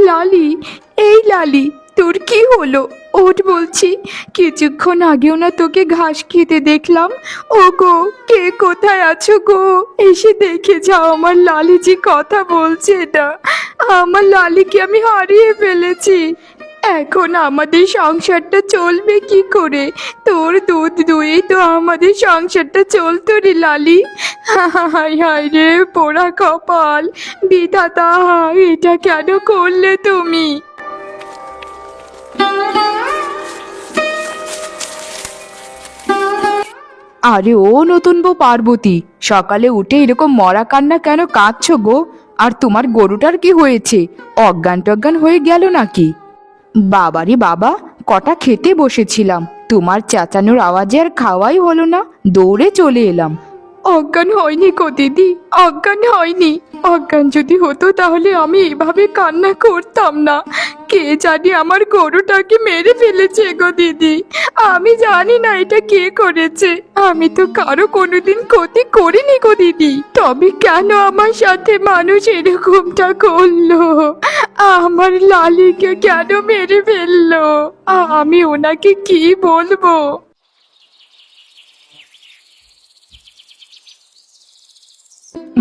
লালি, এই লালি, তোর কি হলো? ওঠ বলছি। কিছুক্ষণ আগেও না তোকে ঘাস খেতে দেখলাম। ও গো, কে কোথায় আছো গো? এসে দেখে যাও, আমার লালি যে কথা বলছে না। আমার লালিকে আমি হারিয়ে ফেলেছি। এখন আমাদের সংসারটা চলবে কি করে? তোর দুধ দুয়েই তো আমাদের সংসারটা চলতো রে লালি। হায় হায় রে পোড়া কপাল, বিধাতা, এটা কেন করলে তুমি? আরে ও নতুন বউ পার্বতী, সকালে উঠে এরকম মরা কান্না কেন কাঁদছো গো? আর তোমার গরুটার কি হয়েছে? অজ্ঞান টজ্ঞান হয়ে গেল নাকি? বাবারে বাবা, কটা খেতে বসেছিলাম, তোমার চেঁচানোর আওয়াজে আর খাওয়াই হলো না, দৌড়ে চলে এলাম। অজ্ঞান হয়নি গো দিদি, অজ্ঞান হয়নি। অজ্ঞান যদি হতো তাহলে আমি এভাবে কান্না করতাম না। কে জানি আমার গরুটাকে মেরে ফেলেছে গো দিদি। আমি জানি না এটা কে করেছে। আমি তো কারো কোনোদিন ক্ষতি করিনি গো দিদি, তবে কেন আমার সাথে মানুষ এরকমটা করলো? আমার লালিকে কেন মেরে ফেললো? আমি ওনাকে কি বলবো?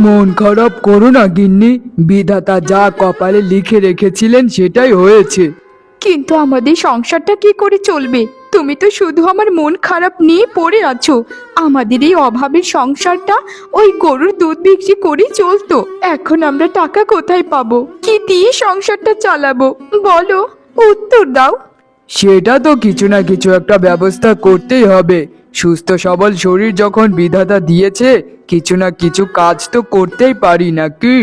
মন খারাপ করো না গিন্নি, বিধাতা যা কপালে লিখে রেখেছিলেন সেটাই হয়েছে। কিন্তু আমাদের সংসারটা কি করে চলবে? তুমি তো শুধু আমার মন খারাপ নিয়ে পড়ে আছো। আমাদের এই অভাবের সংসারটা ওই গরুর দুধ বিক্রি করেই চলতো। এখন আমরা টাকা কোথায় পাবো? কি দিয়ে সংসারটা চালাবো বলো? উত্তর দাও। সেটা তো কিছু না কিছু একটা ব্যবস্থা করতেই হবে। সুস্থ সবল শরীর যখন বিধাতা দিয়েছে, কিছু না কিছু কাজ তো করতেই পারি নাকি?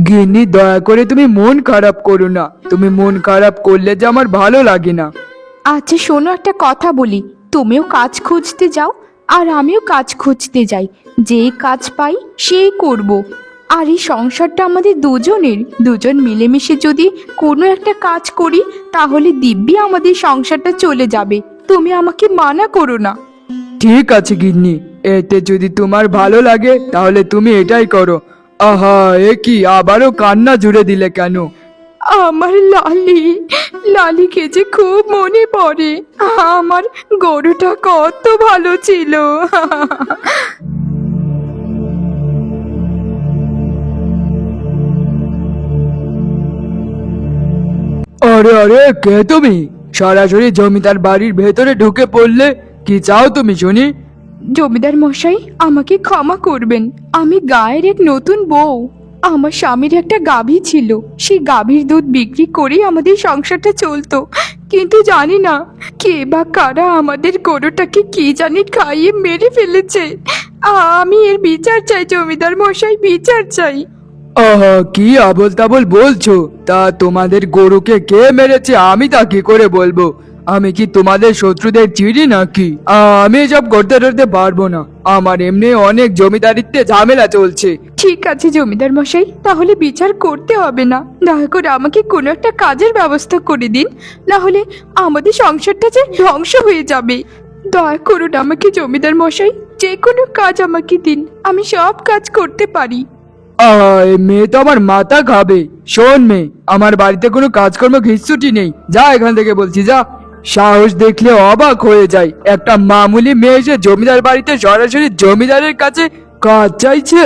গিন্নি, দয়া করে তুমি মন খারাপ করো না। তুমি মন খারাপ করলে যে আমার ভালো লাগে না। আচ্ছা শোনো, একটা কথা বলি। তুমিও কাজ খুঁজতে যাও আর আমিও কাজ খুঁজতে যাই। যেই কাজ পাই সেই করব। আর এই সংসারটা আমাদের দুজনের, দুজন মিলেমিশে যদি কোনো একটা কাজ করি তাহলে দিব্যি আমাদের সংসারটা চলে যাবে। তুমি আমাকে মানা করো না। ঠিক আছে গিন্নি, এতে যদি তোমার ভালো লাগে তাহলে তুমি এটাই করো। আহা, এ কি আবারও কান্না জুড়ে দিলে কেন? আমার লালি, লালিকে যে খুব মনে পড়ে। আমার গরুটা কত ভালো ছিল। আরে আরে, কে তুমি? সরাসরি জমিদার বাড়ির ভেতরে ঢুকে পড়লে। কি চাও তুমি শুনি? জমিদার মশাই, আমাকে ক্ষমা করবেন। আমি গায়ের এক নতুন বউ। আমার স্বামীর একটা গাভী ছিল। সেই গাভীর দুধ বিক্রি করেই আমাদের সংসারটা চলতো। কিন্তু জানি না কে বা কারা আমাদের গরুটাকে কি জানি খাইয়ে মেরে ফেলেছে। আমি এর বিচার চাই জমিদার মশাই, বিচার চাই। আহা, কি আবোল তাবোল বলছো? তা তোমাদের গরুকে কে মেরেছে আমি তা কি করে বলবো? আমি কি তোমাদের শত্রুদের চিনি নাকি? আমি এসব করতে টরতে পারবো না। আমার এমনি অনেক জমিদারিত্বে ঝামেলা চলছে। ঠিক আছে জমিদার মশাই, তাহলে বিচার করতে হবে না। দয়া করে আমাকে কোনো একটা কাজের ব্যবস্থা করে দিন, না হলে আমাদের সংসারটা যে ধ্বংস হয়ে যাবে। দয়া করুন আমাকে জমিদার মশাই, যে কোনো কাজ আমাকে দিন, আমি সব কাজ করতে পারি। এই মেয়ে তো আমার মাথা খাবে। শোন মেয়ে, আমার বাড়িতে কোনো কাজকর্ম ঘিসুটি নেই, যা এখান থেকে বলছি, যা। সাহস দেখলে অবাক হয়ে যায়, একটা মামুলি মেয়ে এসে জমিদার বাড়িতে সরাসরি জমিদারের কাছে কাজ চাইছে।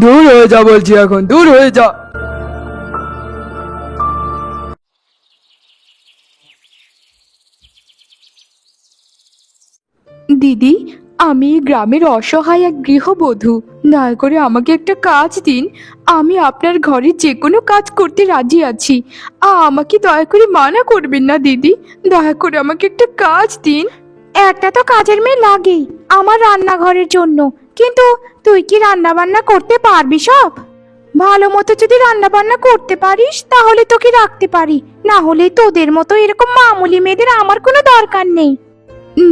দূর হয়ে যা বলছি, এখন দূর হয়ে যা। দিদি, আমি এই গ্রামের অসহায় এক গৃহবধূ। দয়া করে আমাকে একটা কাজ দিন। আমি আপনার ঘরে যে কোনো কাজ করতে রাজি আছি। আমাকে দয়া করে মানা করবেন না দিদি। দয়া করে আমাকে একটা কাজ দিন। একটা তো কাজের মেয়ে লাগেই আমার রান্নাঘরের জন্য, কিন্তু তুই কি রান্না বান্না করতে পারবি সব? ভালো মতো যদি রান্না বান্না করতে পারিস তাহলে তোকে রাখতে পারি, না হলে তোদের মতো এরকম মামুলি মেয়েদের আমার কোনো দরকার নেই।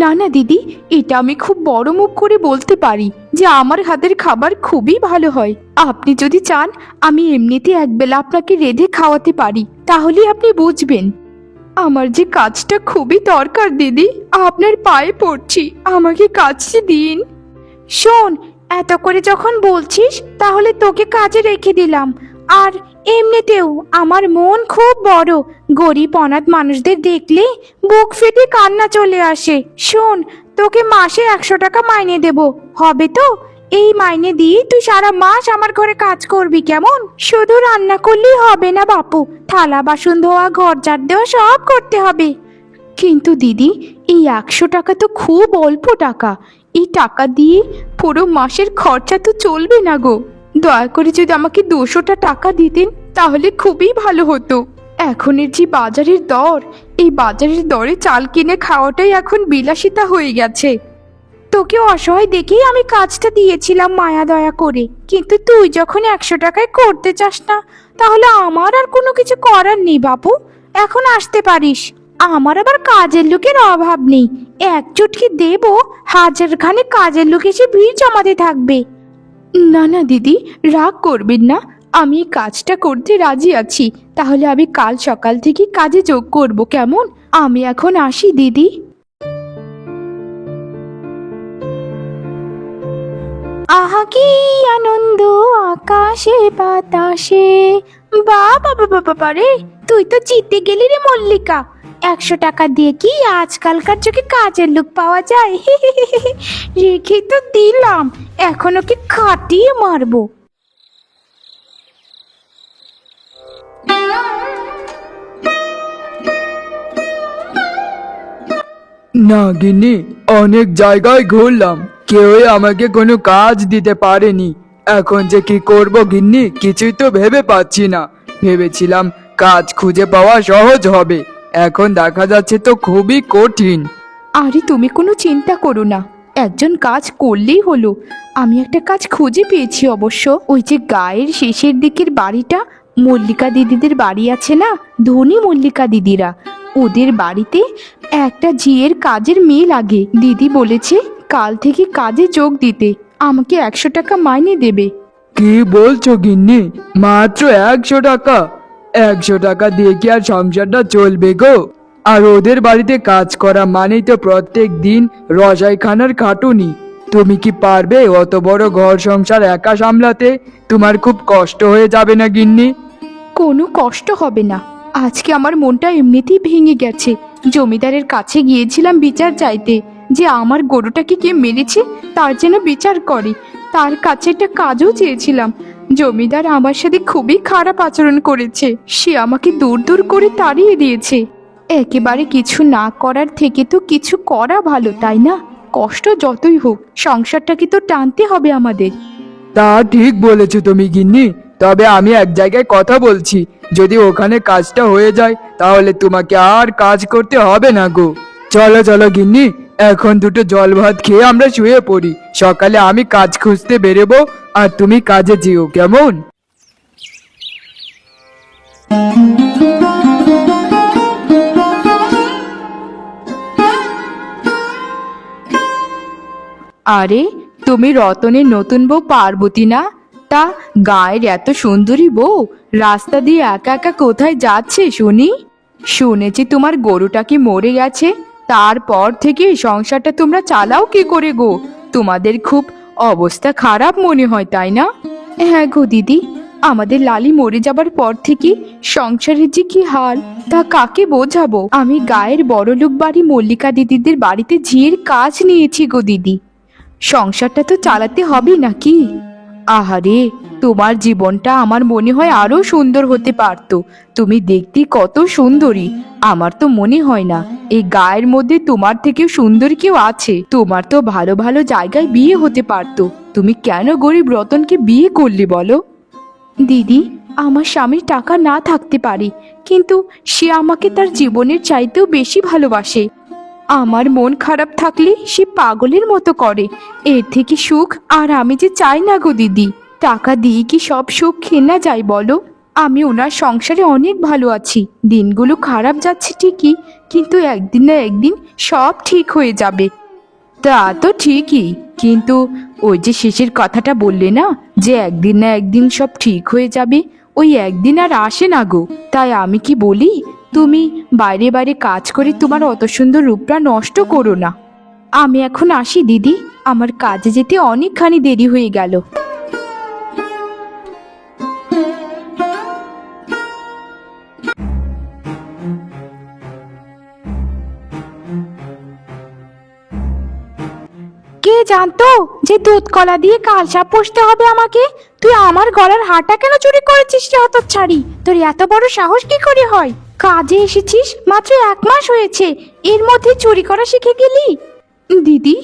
না না দিদি, এটা আমি খুব বড় মুখ করে বলতে পারি যে আমার হাতের খাবার খুবই ভালো হয়। আপনি যদি চান আমি এমনিতে একবেলা আপনাকে রেঁধে খাওয়াতে পারি, তাহলেই আপনি বুঝবেন। আমার যে কাজটা খুবই দরকার দিদি, আপনার পায়ে পড়ছি, আমাকে কাজটি দিন। শোন, এত করে যখন বলছিস তাহলে তোকে কাজে রেখে দিলাম। আর এমনিতেও আমার মন খুব বড়, গরিব অনাথ মানুষদের দেখলে বুক ফেটে কান্না চলে আসে। শোন, তোকে মাসে 100 টাকা মাইনে দেব, হবে তো? এই মাইনে দিয়ে তুই সারা মাস আমার ঘরে কাজ করবি, কেমন? শুধু রান্না করলেই হবে না বাপু, থালা বাসন ধোয়া, ঘর ঝাড় দেওয়া সব করতে হবে। কিন্তু দিদি, এই 100 টাকা তো খুব অল্প টাকা। এই টাকা দিয়ে পুরো মাসের খরচা তো চলবে না গো। দয়া করে যদি আমাকে 200টা টাকা দিতেন তাহলে খুবই ভালো হতো। এখনের যে বাজারের দর, এই বাজারের দরে চাল কিনে খাওয়াটাই এখন বিলাসিতা হয়ে গেছে। তোকে অসহায় দেখেই আমি কাজটা দিয়েছিলাম মায়া দয়া করে, কিন্তু তুই যখন 100 টাকায় করতে চাস না, তাহলে আমার আর কোনো কিছু করার নেই বাপু। এখন আসতে পারিস। আমার আবার কাজের লোকের অভাব নেই, এক চুটকি দেব, হাজারখানে কাজের লোক এসে ভিড় জমাতে থাকবে। না না দিদি, রাগ করবেন না, আমি এই কাজটা করতে রাজি আছি। তাহলে আমি কাল সকাল থেকে কাজে যোগ করব, কেমন? আমি এখন আসি দিদি। আহা কি আনন্দ আকাশে বাতাসে। বাবা বাবা বাবা রে, তুই তো জিতে গেলি রে মল্লিকা। 100 টাকা দিয়ে কি আজকালকার যুগে কাজের লোক পাওয়া যায়? রেখে তো দিলাম, এখন ওকে খাটিয়ে মারবো। না গিন্নি, অনেক জায়গায় ঘুরলাম, কেউই আমাকে কোনো কাজ দিতে পারেনি। এখন যে কি করব গিন্নি, কিছুই তো ভেবে পাচ্ছি না। ভেবেছিলাম কাজ খুঁজে পাওয়া সহজ হবে, এখন দেখা যাচ্ছে তো খুবই কঠিন। আরে তুমি কোনো চিন্তা করো না, একজন কাজ করলেই হলো। আমি একটা কাজ খুঁজে পেয়েছি অবশ্য। ওই যে গায়ের শেষের দিকের বাড়িটা, মল্লিকা দিদিদের বাড়ি আছে না, ধনী মল্লিকা দিদিরা, ওদের বাড়িতে একটা ঝিয়ের কাজের মেয়ে লাগে। দিদি বলেছে কাল থেকে কাজে যোগ দিতে, আমাকে 100 টাকা মাইনে দেবে। কি বলছো গিন্নি, মাত্র 100 টাকা? 100 টাকা দিয়ে কি আর সংসারটা চলবে গো? আর ওদের বাড়িতে কাজ করা মানেই তো প্রত্যেক দিন রসাইখানার খাটুনি। তুমি কি পারবে অত বড় ঘর সংসার একা সামলাতে? তোমার খুব কষ্ট হয়ে যাবে না গিন্নি? কোনো কষ্ট হবে না। আজকে আমার মনটা এমনিতেই ভেঙে গেছে। জমিদারের কাছে গিয়েছিলাম বিচার চাইতে, যে আমার গরুটাকে কে মেরেছে তার যেন বিচার করে। তার কাছে একটা কাজও চেয়েছিলাম। জমিদার আমার সাথে খুবই খারাপ আচরণ করেছে, সে আমাকে দূর দূর করে তাড়িয়ে দিয়েছে। একেবারে কিছু না করার থেকে তো কিছু করা ভালো, তাই না? কষ্ট যতই হোক, সংসারটাকে তো টানতে হবে আমাদের। তা ঠিক বলেছো তুমি গিন্নি, তবে আমি এক জায়গায় কথা বলছি, যদি ওখানে কাজটা হয়ে যায় তাহলে তোমাকে আর কাজ করতে হবে না গো। চলো চলো গিন্নি, এখন দুটো জল ভাত খেয়ে আমরা শুয়ে পড়ি। সকালে আমি কাজ খুঁজতে বেরোবো, আর তুমি কাজে যেও, কেমন? আরে, তুমি রতনের নতুন বউ পার্বতী না? তা গায়ের এত সুন্দরী বউ রাস্তা দিয়ে একা একা কোথায় যাচ্ছে শুনি? শুনেছি তোমার গরুটা কি মরে গেছে, তারপর থেকে সংসারটা তোমরা চালাও কি করে গো? তোমাদের খুব অবস্থা খারাপ মনে হয়, তাই না? হ্যাঁ গো দিদি, আমাদের লালি মরে যাবার পর থেকে সংসারের যে কি হাল তা কাকে বোঝাবো। আমি গায়ের বড়লোক বাড়ি মল্লিকা দিদিদের বাড়িতে ঝিয়ের কাজ নিয়েছি গো দিদি। সংসারটা তো চালাতে হবে নাকি? আহারে, তোমার জীবনটা আমার মনে হয় আরো সুন্দর হতে পারতো। তুমি দেখতে কত সুন্দরী, আমার তো মনে হয় না এই গায়ের মধ্যে তোমার থেকেও সুন্দর কেউ আছে। তোমার তো ভালো ভালো জায়গায় বিয়ে হতে পারতো। তুমি কেন গরিব রতনকে বিয়ে করলে বলো? দিদি, আমার স্বামীর টাকা না থাকতে পারে, কিন্তু সে আমাকে তার জীবনের চাইতেও বেশি ভালোবাসে। আমার মন খারাপ থাকলে সে পাগলের মতো করে। এর থেকে সুখ আর আমি যে চাই না গো দিদি। টাকা দিয়ে কি সব সুখ কেনা যায় বলো? আমি ওনার সংসারে অনেক ভালো আছি। দিনগুলো খারাপ যাচ্ছে ঠিকই, কিন্তু একদিন না একদিন সব ঠিক হয়ে যাবে। তা তো ঠিকই, কিন্তু ওই যে শেষের কথাটা বললে না, যে একদিন না একদিন সব ঠিক হয়ে যাবে, ওই একদিন আর আসে না গো। তাই আমি কি বলি, তুমি বাইরে বাইরে কাজ করে তোমার অত সুন্দর রূপটা নষ্ট করো না। আমি এখন আসি দিদি, আমার কাজে যেতে অনেকখানি দেরি হয়ে গেল। কে জানতো যে দুধ কলা দিয়ে কালসাপ পুষতে হবে আমাকে? তুই আমার গলার হারটা কেন চুরি করেছিস রে হতচ্ছাড়ি? তোর এত বড় সাহস কি করে হয়? কাজে এসেছিস মাত্র 1 মাস হয়েছে, এর মধ্যে চুরি করা শিখে গেলি? দিদি,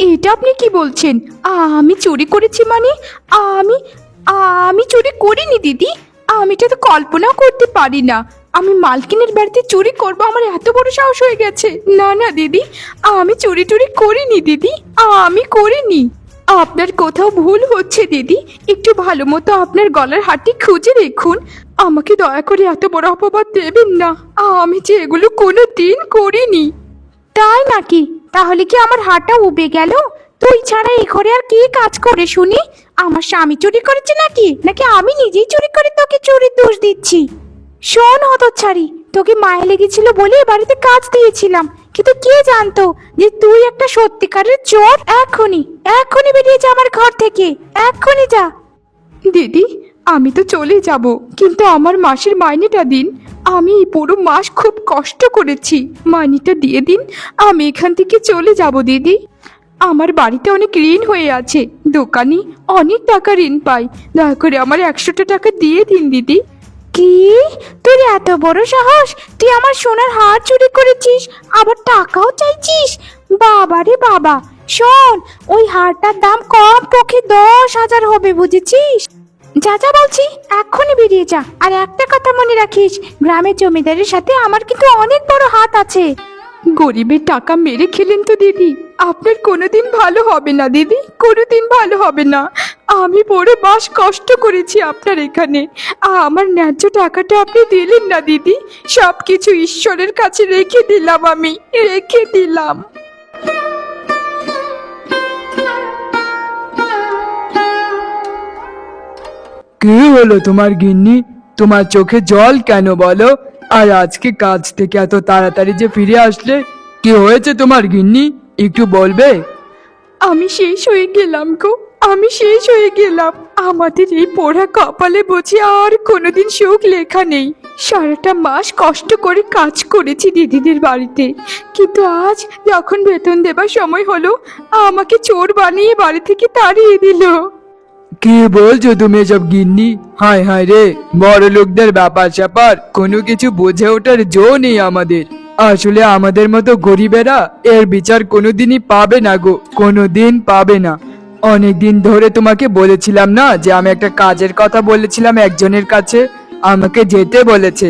এটা আপনি কি বলছেন? আমি চুরি করেছি মানে? আমি আমি চুরি করিনি দিদি। আমি এটা তো কল্পনাও করতে পারি না আমি মালকিনের বাড়িতে চুরি করব। আমার এত বড় সাহস হয়ে গেছে। না না দিদি, আমি চুরি টুরি করিনি দিদি, আমি করিনি। আপনার কোথাও ভুল হচ্ছে দিদি। একটু ভালো মতো আপনার গলার হারটি খুঁজে দেখুন। আমাকে দয়া করে এত বড় অপবাদ দেবেন না। আমি যে এগুলো কোনো দিন করিনি। তাই নাকি? তাহলে কি আমার হারটা উবে গেল? তুই ছাড়া এই ঘরে আর কে কাজ করে শুনি? আমার স্বামী চুরি করেছে নাকি নাকি আমি নিজেই চুরি করে তোকে চুরির দোষ দিচ্ছি? শোন হতচ্ছাড়ি, তোকে মায়া লেগেছিল বলে এ বাড়িতে কাজ দিয়েছিলাম, কিন্তু কে জানতো যে তুই একটা সত্যিকারের চোর? এখনই এখনই বেরিয়ে যা আমার ঘর থেকে, এখনই যা। দিদি, আমি তো চলে যাব, কিন্তু আমার মাসের মাইনেটা দিন। আমি এই পুরো মাস খুব কষ্ট করেছি, মাইনেটা দিয়ে দিন। আমি এখান থেকে চলে যাব দিদি। আমার বাড়িতে অনেক ঋণ হয়ে আছে, দোকানি অনেক টাকা ঋণ পায়। দয়া করে আমার 100টা টাকা দিয়ে দিন দিদি। কি? তোর এত বড় সাহস? তুই আমার সোনার হার চুরি করেছিস, আবার টাকাও চাইছিস? বাবা রে বাবা! শোন, ওই হারটার দাম কম পক্ষে 10,000 হবে, বুঝেছিস? যা যা বলছি, এক্ষুনি বেরিয়ে যা। আর একটা কথা মনে রাখিস, গ্রামের জমিদারের সাথে আমার কিন্তু অনেক বড় হাত আছে। গরিবের টাকা মেরে খেলেন তো দিদি। আপনার কোনোদিন ভালো হবে না দিদি, কোনোদিন ভালো হবে না। আমি পুরো মাস কষ্ট করেছি আপনার এখানে, আমার ন্যায্য টাকাটা আপনি দিলেন না দিদি। সব কিছু ঈশ্বরের কাছে রেখে দিলাম, আমি রেখে দিলাম। কি হলো তোমার গিন্নি? তোমার চোখে জল কেন বলো? আর আজকে কাজ থেকে এত তাড়াতাড়ি যে ফিরে আসলে, কি হয়েছে তোমার গিন্নি? একটু বলবে? আমি শেষ হয়ে গেলাম গো, আমি শেষ হয়ে গেলাম। আমাদের এই পোড়া কপালে বুঝি আর কোনোদিন সুখ লেখা নেই। সারাটা মাস কষ্ট করে কাজ করেছি দিদিদের বাড়িতে, কিন্তু আজ যখন বেতন দেবার সময় হলো, আমাকে চোর বানিয়ে বাড়ি থেকে তাড়িয়ে দিল। কি বলছো তুমি এসব গিন্নি? হায় হায় রে, বড় লোকদের ব্যাপার স্যাপার কোনো কিছু বুঝে ওঠার জো নেই আমাদের। আসলে আমাদের মতো গরিবেরা এর বিচার কোনোদিনই পাবে না গো, কোনোদিন পাবে না। অনেকদিন ধরে তোমাকে বলেছিলাম না যে আমি একটা কাজের কথা বলেছিলাম একজনের কাছে, আমাকে যেতে বলেছে।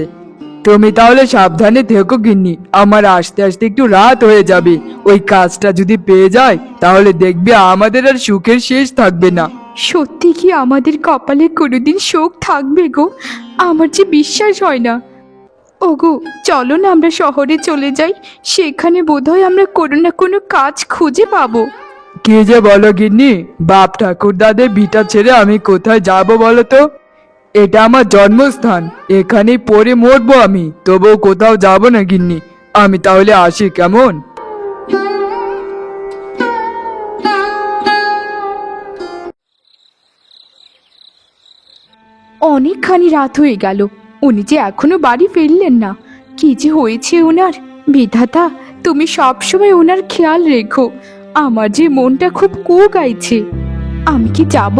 তুমি তাহলে সাবধানে থেকো গিন্নি, আমার আস্তে আস্তে একটু রাত হয়ে যাবে। ওই কাজটা যদি পেয়ে যায় তাহলে দেখবে আমাদের আর সুখের শেষ থাকবে না। সত্যি কি আমাদের কপালে কোনোদিন শোক থাকবে গো? আমার যে বিশ্বাস হয় না। ওগো, চলো না আমরা শহরে চলে যাই, সেখানে বোধহয় আমরা কোনো না কোনো কাজ খুঁজে পাবো। কি যে বলো গিন্নি, বাপ ঠাকুর দাদের ভিটা ছেড়ে আমি কোথায় যাব বলো তো? এটা আমার জন্মস্থান, এখানেই পড়ে মরবো আমি, তবুও কোথাও যাব না গিন্নি। আমি তাহলে আসি, কেমন? অনেকখানি রাত হয়ে গেল, উনি যে এখনো বাড়ি ফিরলেন না। কি যে হয়েছে ওনার! বিধাতা, তুমি সবসময় ওনার খেয়াল রেখো। আমার যে মনটা খুব গাইছে। আমি কি যাব?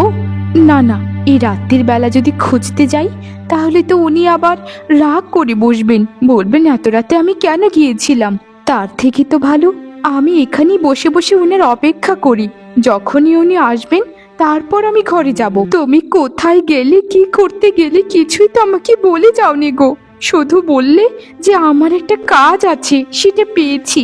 না না, এই রাত্রির বেলা যদি খুঁজতে যাই, তাহলে তো উনি আবার রাগ করে বসবেন, বলবেন এত রাতে আমি কেন গিয়েছিলাম। তার থেকে তো ভালো আমি এখানেই বসে বসে ওনার অপেক্ষা করি। যখনই উনি আসবেন তারপর আমি ঘরে যাব। তুমি কোথায় গেলে, কি করতে গেলে, কিছুই তো আমাকে বলে যাওনি গো। শুধু বললে যে আমার একটা কাজ আছে, সেটা পেয়েছি।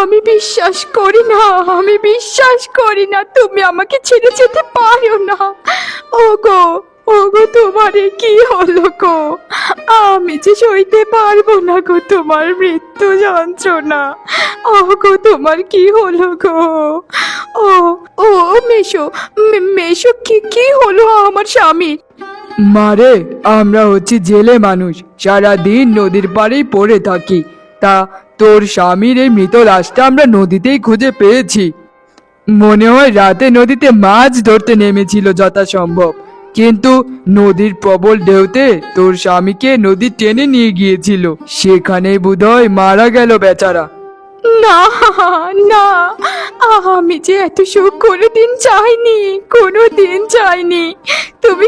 আমি বিশ্বাস করি না, আমি বিশ্বাস করি না তুমি আমাকে ছেড়ে যেতে পারো না। ওগো, ওগো, তোমার এ কি হলো গো? আমি যে সইতে পারবো না গো তোমার মৃত্যু যন্ত্রণা। ওগো, তোমার কি হলো গো? ও ও মেশো, মেশো, কি কি হলো আমার স্বামী? মারে, আমরা হচ্ছি জেলে মানুষ, সারাদিন নদীর পাড়েই পড়ে থাকি। তা তোর স্বামীর এই মৃত লাশটা আমরা নদীতেই খুঁজে পেয়েছি। মনে হয় রাতে নদীতে মাছ ধরতে নেমেছিল যথাসম্ভব, কিন্তু নদীর প্রবল ঢেউতে তোর স্বামীকে নদী টেনে নিয়ে গিয়েছিল, সেখানেই বোধহয় মারা গেল বেচারা। না, না, আমি যে এত শোক কোনোদিন চাইনি, কোনোদিন চাইনি। তুমি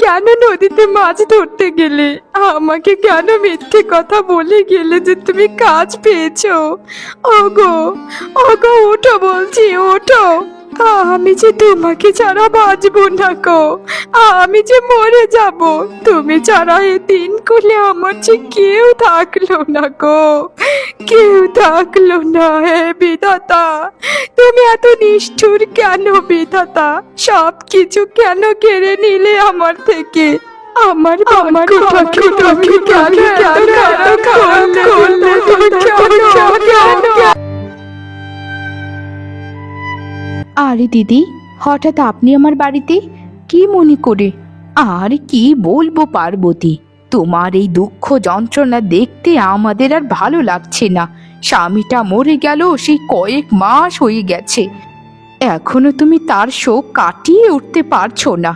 কেন নদীতে মাছ ধরতে গেলে? আমাকে কেন মিথ্যে কথা বলে গেলে যে তুমি কাজ পেয়েছো? ওগো, ওগো, ওঠো বলছি, ওঠো। আমি যে তোমাকে ছাড়া বাঁচবো না গো, আমি যে মরে যাব। তুমি ছাড়া এই দিন করলে আমার যে কেউ থাকলো না গো, কেউ থাকলো না। হে বিধাতা, তুমি এত নিষ্ঠুর কেন বিধাতা? সব কিছু কেন কেড়ে নিলে আমার থেকে? আমার ভাগ্যটাকে তুমি কেন এত খারাপ করলে? কেন? আরে দিদি, হঠাৎ আপনি আমার বাড়িতে কি মনে করে? আর কি বলবো পার্বতী, তোমার এই দুঃখ যন্ত্রণা দেখতে আমাদের আর ভালো লাগছে না। স্বামীটা মরে গেল সেই কয়েক মাস হয়ে গেছে, এখনো তুমি তার শোক কাটিয়ে উঠতে পারছো না।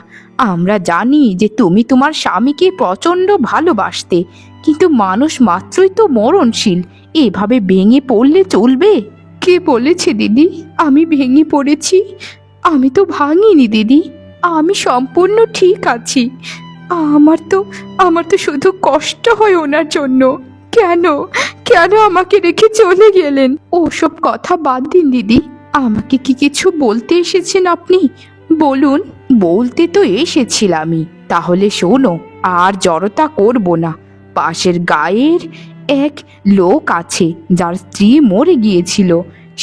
আমরা জানি যে তুমি তোমার স্বামীকে প্রচন্ড ভালোবাসতে, কিন্তু মানুষ মাত্রই তো মরণশীল, এভাবে ভেঙে পড়লে চলবে? কে বলেছে দিদি আমি ভেঙে পড়েছি? আমি তো ভাঙিনি দিদি, আমি সম্পূর্ণ ঠিক আছি। আমার তো শুধু কষ্ট হয় ওনার জন্য। কেন কেন আমাকে রেখে চলে গেলেন? ওসব কথা বাদ দিন দিদি, আমাকে কি কিছু বলতে এসেছেন আপনি? বলুন। বলতে তো এসেছিলামই, তাহলে শোনো, আর জড়তা করব না। পাশের গায়ের এক লোক আছে যার স্ত্রী মরে গিয়েছিল,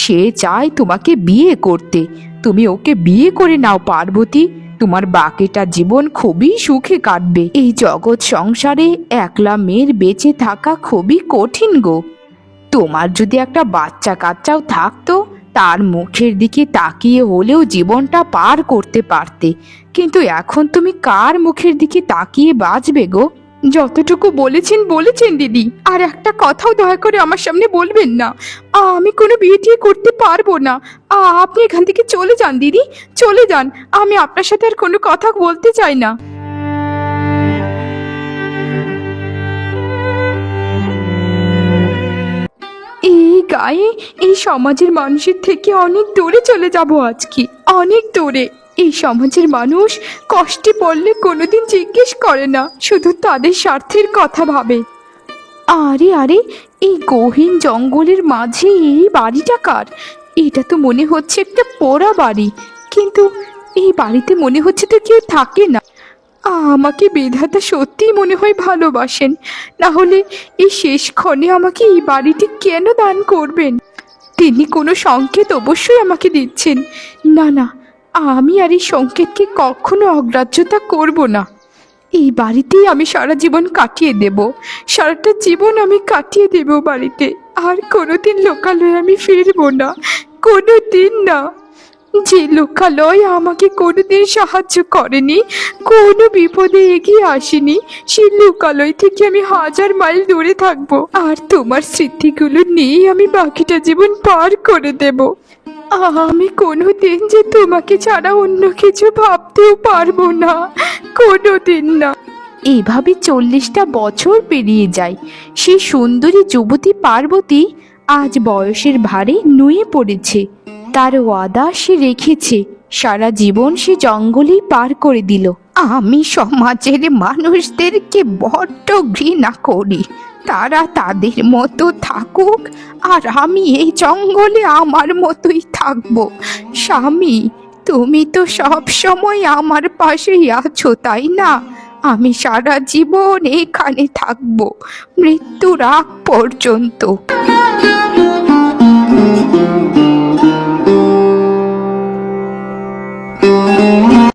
সে চায় তোমাকে বিয়ে করতে। তুমি ওকে বিয়ে করে নাও পার্বতী, তোমার বাকিটা জীবন খুবই সুখে কাটবে। এই জগৎ সংসারে একলা মেয়ের বেঁচে থাকা খুবই কঠিন গো। তোমার যদি একটা বাচ্চা কাচ্চাও থাকতো, তার মুখের দিকে তাকিয়ে হলেও জীবনটা পার করতে পারতে, কিন্তু এখন তুমি কার মুখের দিকে তাকিয়ে বাঁচবে গো? যতটুকু বলেছেন দিদি, আর একটা কথাও দয়া করে আমার সামনে বলবেন না। আমি কোনো বিয়ে টিয়ে করতে পারবো না। আপনি এখান থেকে চলে যান দিদি, চলে যান। আমি আপনার সাথে আর কোনো কথা বলতে চাই না। এই গায়ে, এই সমাজের মানুষের থেকে অনেক দূরে চলে যাব আজকে, অনেক দূরে। এই সমাজের মানুষ কষ্টে পড়লে কোনোদিন জিজ্ঞেস করে না, শুধু তাদের স্বার্থের কথা ভাবে। আরে আরে, এই গহীন জঙ্গলের মাঝে এই বাড়িটা কার? এটা তো মনে হচ্ছে একটা পোড়া বাড়ি, কিন্তু এই বাড়িতে মনে হচ্ছে তো কেউ থাকে না। আমাকে বিধাতা সত্যিই মনে হয় ভালোবাসেন, না হলে এই শেষ ক্ষণে আমাকে এই বাড়িটি কেন দান করবেন? তিনি কোনো সংকেত অবশ্যই আমাকে দিচ্ছেন। না না, আমি আর এই সংকেতকে কখনো অগ্রাহ্যতা করব না। এই বাড়িতেই আমি সারা জীবন কাটিয়ে দেব, সারাটা জীবন আমি কাটিয়ে দেব বাড়িতে। আর কোনোদিন লোকালয়ে আমি ফিরবো না, কোনোদিন না। যে লোকালয় আমাকে কোনোদিন সাহায্য করেনি, কোনো বিপদে এগিয়ে আসেনি, সেই লোকালয় থেকে আমি 1000 মাইল দূরে থাকবো। আর তোমার স্মৃতিগুলো নিয়ে আমি বাকিটা জীবন পার করে দেব। আমি কোনোদিন যে তোমাকে ছাড়া অন্য কিছু ভাবতেও পারবো না, কোনোদিন না। এইভাবে 40টা বছর পেরিয়ে যায়। সেই সুন্দরী যুবতী পার্বতী আজ বয়সের ভারে নুয়ে পড়েছে। তার ওয়াদা সে রেখেছে, সারা জীবন সে জঙ্গলেই পার করে দিল। আমি সমাজের মানুষদেরকে বড্ড ঘৃণা করি, তারা তাদের মতো থাকুক, আর আমি এই জঙ্গলে আমার মতোই থাকবো। স্বামী, তুমি তো সব সময় আমার পাশেই আছো, তাই না? আমি সারা জীবন এখানে থাকবো, মৃত্যুর আগ পর্যন্ত।